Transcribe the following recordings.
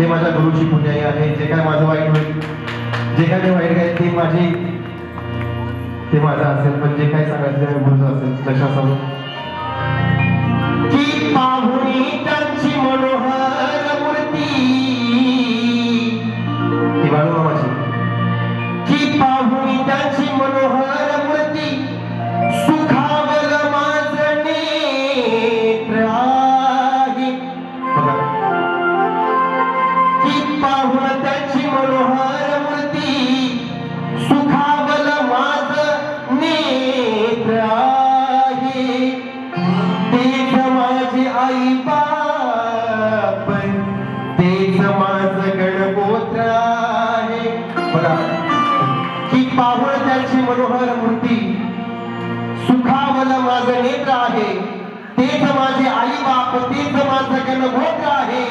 ते माझ्या गुरुची पुण्याई आहे. जे काय माझं वाईट होईल, जे काय मी वाईट आहे ते माझं असेल, पण जे काय सांगायचं गुरुचं असेल. लक्षात सांगू की पाहुणी त्यांची मनोहर मूर्ती, ही बाळूमामाची, की पाहुणी त्यांची मनोहर मूर्ती सुखावल माझं नेत्र आहे. की पाहुण त्यांची मनोहर मूर्ती सुखावल माझं नेत्र आहे. तेच माझे आई बाप, तेच माझं गणगोत्र आहे. बघा की पाहुण त्यांची मनोहर मूर्ती सुखावल माझं नेत्र आहे. तेच माझे आई बाप, तेच माझं गणगोत्र आहे.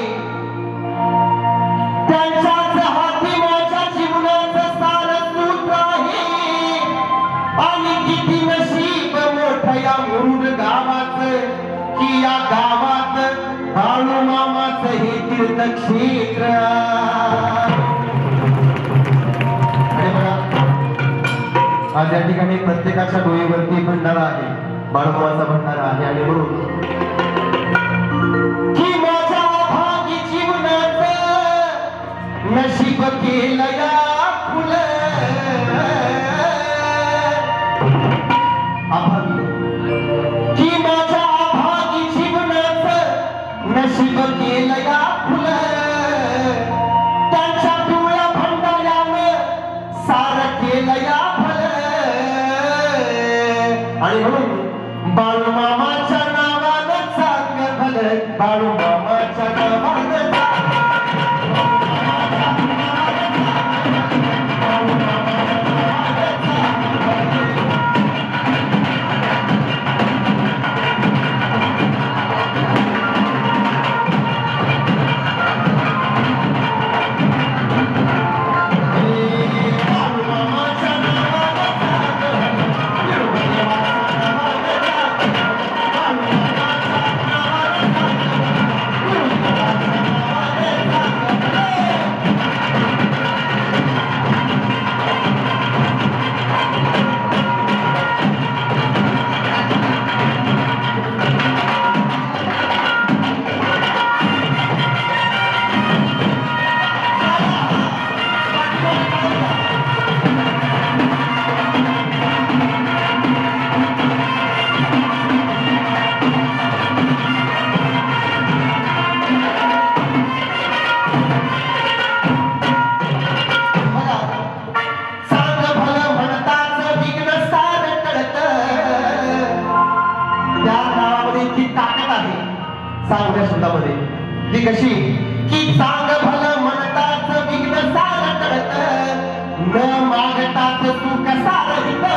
त्यांच्याच हाती माझ्या जीवनाचं सार सूत्र आहे. आणि किती नशीब मोठं या मुरुड गावाचं, की या गावात बाळूमामाचं हे तीर्थक्षेत्र. आणि बघा आज या ठिकाणी प्रत्येकाच्या डोळ्यावरती भंडारा आहे, बाळूमामाचा भंडारा आहे. आणि म्हणून की माझ्या भागी जीवनाचं नशीब केलं या फुलं अभागी, की माझ्या अभागी जीवनाचं नशीब केलं या फुलं. त्यांच्या पिवळ्या भंडाऱ्यानं सार केलं या फलं. आणि म्हणून बाळूमामाच्या नावानं सांग भलं, बाळूमामाच्या नावानं सांगण्या शब्दामध्ये ती कशी की सांग भलं म्हणताच विघ्न सार टळत, न मागताच तू कसा रहित.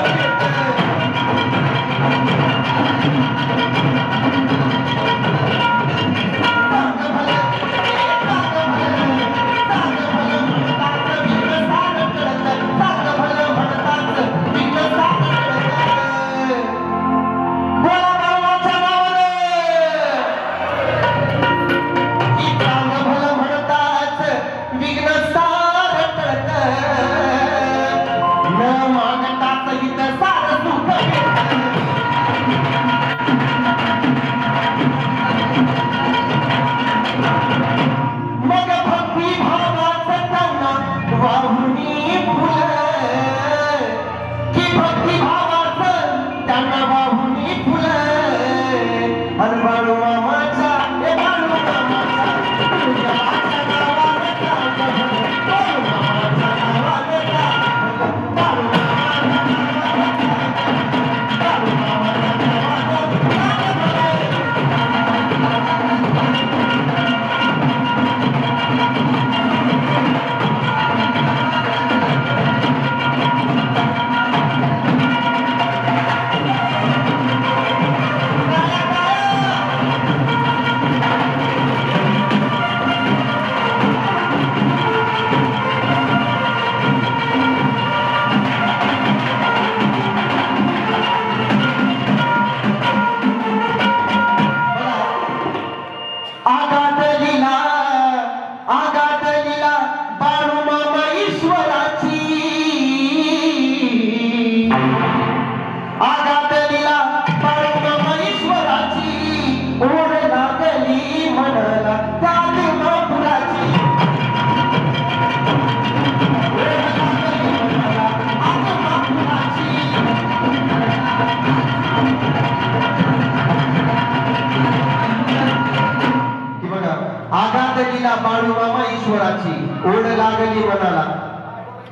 आला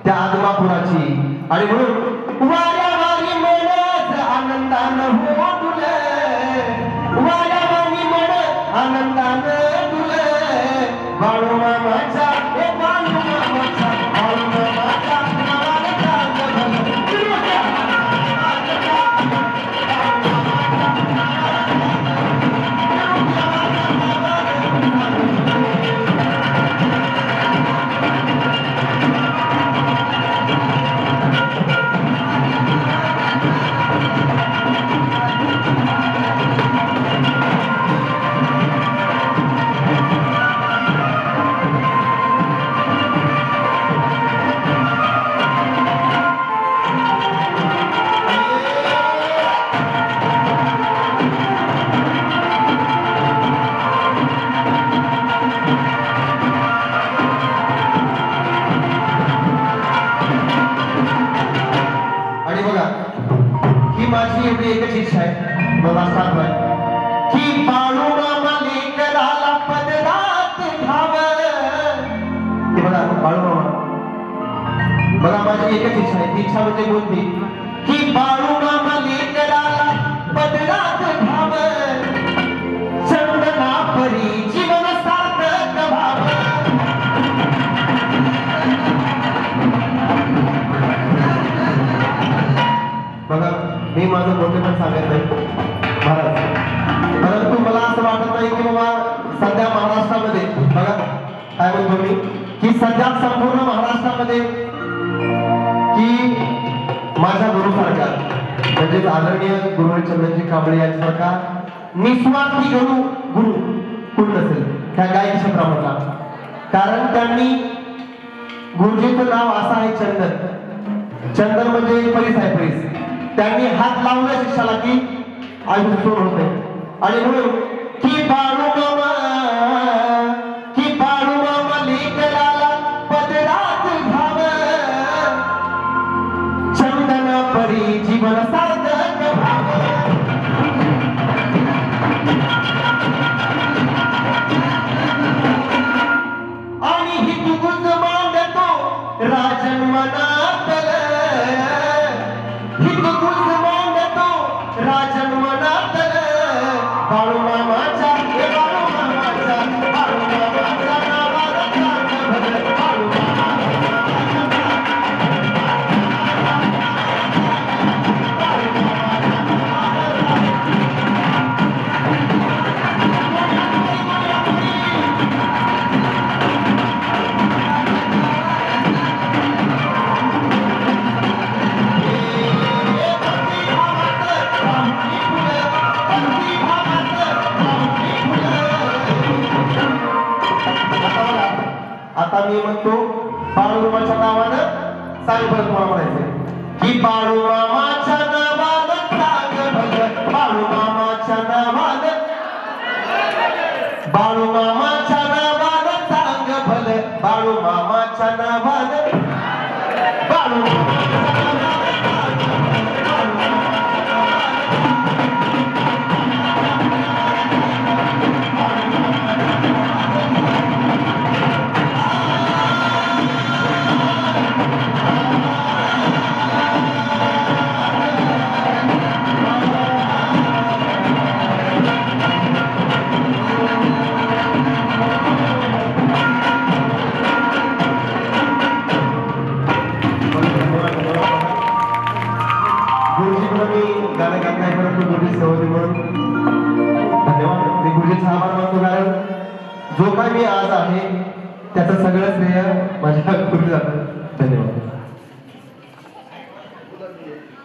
त्या आदमापुराची आणि म्हणून वाऱ्या वारी मनच आनंदानं हो तुले वाऱ्या वारी मन आनंदानं तुले बाळू मामाच्या हे बाळू मामाच्या बाळू मामाच्या नावानं चांगलं माझी एवढी एकच इच्छा आहे मला सांगताय की बाळू मामा लेकराला पदरात घ्याव की बघा बाळू मामा बघा माझी एकच इच्छा आहे ती इच्छा म्हणजे कोणती की बाळू मामा लेकराला पदरात घ्याव चंदना परी जीवन सार्थक व्हाव बघा मी माझं मोठेपण सांगत नाही महाराज परंतु मला असं वाटत नाही की बाबा सध्या महाराष्ट्रामध्ये बघा काय म्हणतो मी की सध्या संपूर्ण महाराष्ट्रामध्ये की माझ्या गुरुसारखा म्हणजेच आदरणीय गुरुचंद्रजी कांबळे यांच्यासारखा निस्वार्थी गुरु कोण नसेल त्या गायक क्षेत्रामधला कारण त्यांनी गुरुजीचं नाव असं आहे चंदन चंदन म्हणजे परीस आहे परीस त्यांनी हात लावला शिक्षाला की आयुष्य सोड होते आणि म्हणून की बाळू मामा लेकराला पदरात घ्याव चंदन परी जीवन सार्थक व्हाव आणि ही तुझ मांडतो राजन मनातल राजन मनातल बाळू मामाच्या हे बाळू मामाच्या बाळू मामाच्या नावाला चांगलं भलं बाळू आता मी म्हणतो बाळू मामाच्या नावानं सांग भलं तुम्हाला म्हणायचं की बाळू मामाच्या नावानं सांग भलं बाळू मामाच्या नावानं बाळू मामाच्या नावानं सांग भलं बाळू मामाच्या नावानं बाळू गाणं गात नाही परंतु गुरुजी सेवली म्हणून धन्यवाद मी गुरुजीचा आभार मानतो कारण जो काय मी आज आहे त्याचं सगळं श्रेय माझ्या गुरुजी जातं धन्यवाद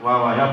वा वा या